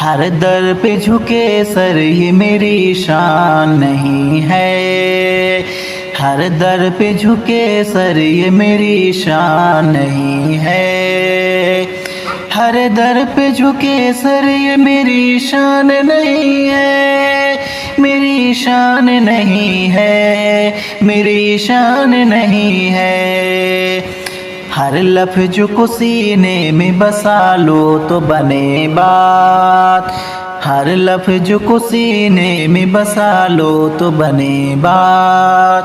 ہر در پہ جھکے سر یہ میری شان نہیں ہے، ہر در پہ جھکے سر یہ میری شان نہیں ہے، ہر در پہ جھکے سر یہ میری شان نہیں ہے، میری شان نہیں ہے، میری شان نہیں ہے۔ ہر لفظ کو سینے میں بسا لو تو بنے بات، ہر لفظ کو سینے میں بسا لو تو بنے بات،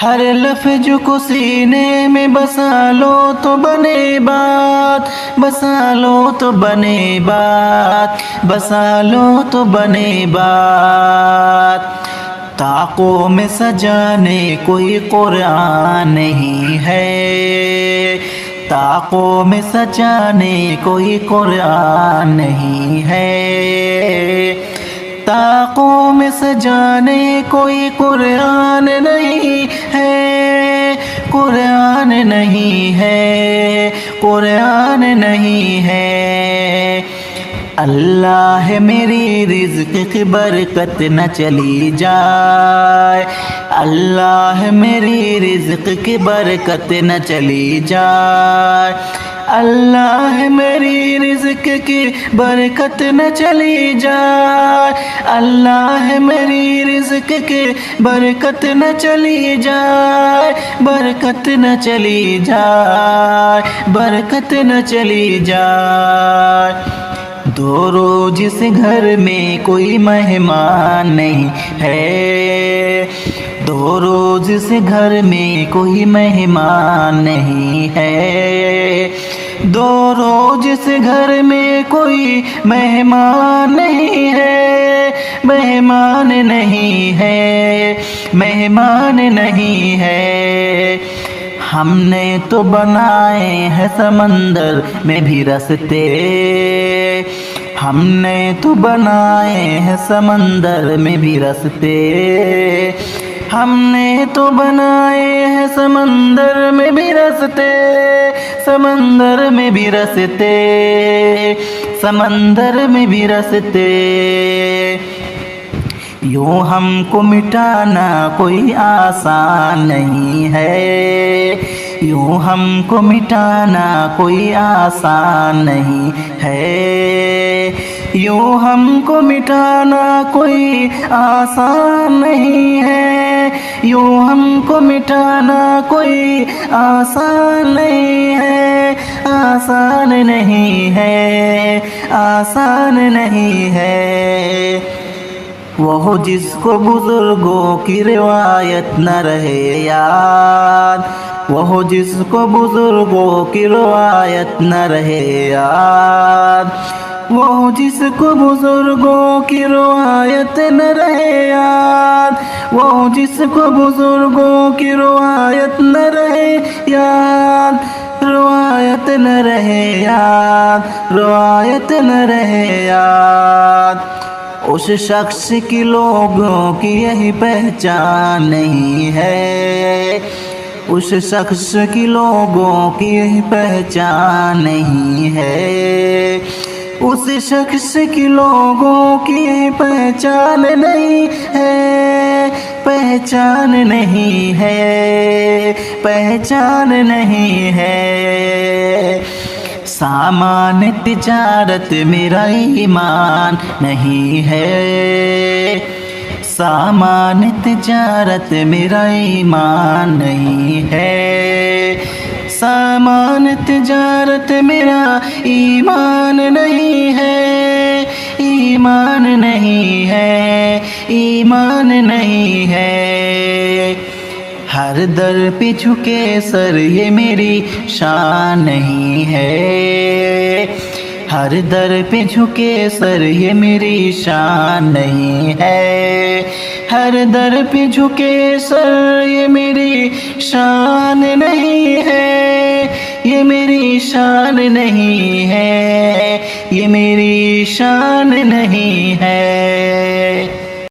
ہر لفظ کو سینے میں بسا لو تو بنے بات، بسا لو تو بنے بات، بسا لو تو بنے بات۔ طاقوں میں سجانے کوئی قرآن نہیں ہے، طاقوں میں سجانے کوئی قرآن نہیں ہے، طاقوں میں سجانے کوئی قرآن نہیں ہے، قرآن نہیں ہے، قرآن نہیں ہے۔ اللہ میری رزق کی برکت نہ چلی جائے، اللہ میری رزق کی برکت نہ چلی جائے، اللہ میری رزق کی برکت نہ چلی جائے، اللہ میری رزق کی برکت نہ چلی جائے، برکت نہ چلی جائے، برکت نہ چلی جائے۔ دو روز اس گھر میں کوئی مہمان نہیں ہے، دو روز اس گھر میں کوئی مہمان نہیں ہے، دو روز اس گھر میں کوئی مہمان نہیں ہے، مہمان نہیں ہے، مہمان نہیں ہے۔ ہم نے تو بنائے ہیں سمندر میں بھی رستے، ہم نے تو بنائے ہیں سمندر میں بھی رستے، ہم نے تو بنائے ہیں سمندر میں بھی رستے، سمندر میں بھی رستے، سمندر میں بھی رستے۔ یوں ہم کو مٹانا کوئی آسان نہیں ہے، یوں ہم کو مٹانا کوئی آسان نہیں ہے، یوں ہم کو مٹانا کوئی آسان نہیں ہے، یوں ہم کو مٹانا کوئی آسان نہیں ہے، آسان نہیں ہے، آسان نہیں ہے۔ وہ جس کو بزرگوں کی روایت نہ رہے یاد، وہ جس کو بزرگوں کی روایت نہ رہے یاد، وہ جس کو بزرگوں کی روایت نہ رہے یاد، وہ جس کو بزرگوں کی روایت نہ رہے یاد، روایت نہ رہے یاد، روایت نہ رہے یاد۔ اس شخص کی لوگوں کی یہی پہچان نہیں ہے، اس شخص کی لوگوں کی یہی پہچان نہیں ہے، اس شخص کی لوگوں کی یہی پہچان نہیں ہے، پہچان نہیں ہے، پہچان نہیں ہے۔ سامان تجارت میرا ایمان نہیں ہے، سامان تجارت میرا ایمان نہیں ہے، سامان تجارت میرا ایمان نہیں ہے، ایمان نہیں ہے، ایمان نہیں ہے۔ ہر در پہ جھکے سر یہ میری شان نہیں ہے، ہر در پہ جھکے سر یہ میری شان نہیں ہے، ہر در پہ جھکے سر، یہ میری شان نہیں ہے، یہ میری شان نہیں ہے، یہ میری شان نہیں ہے۔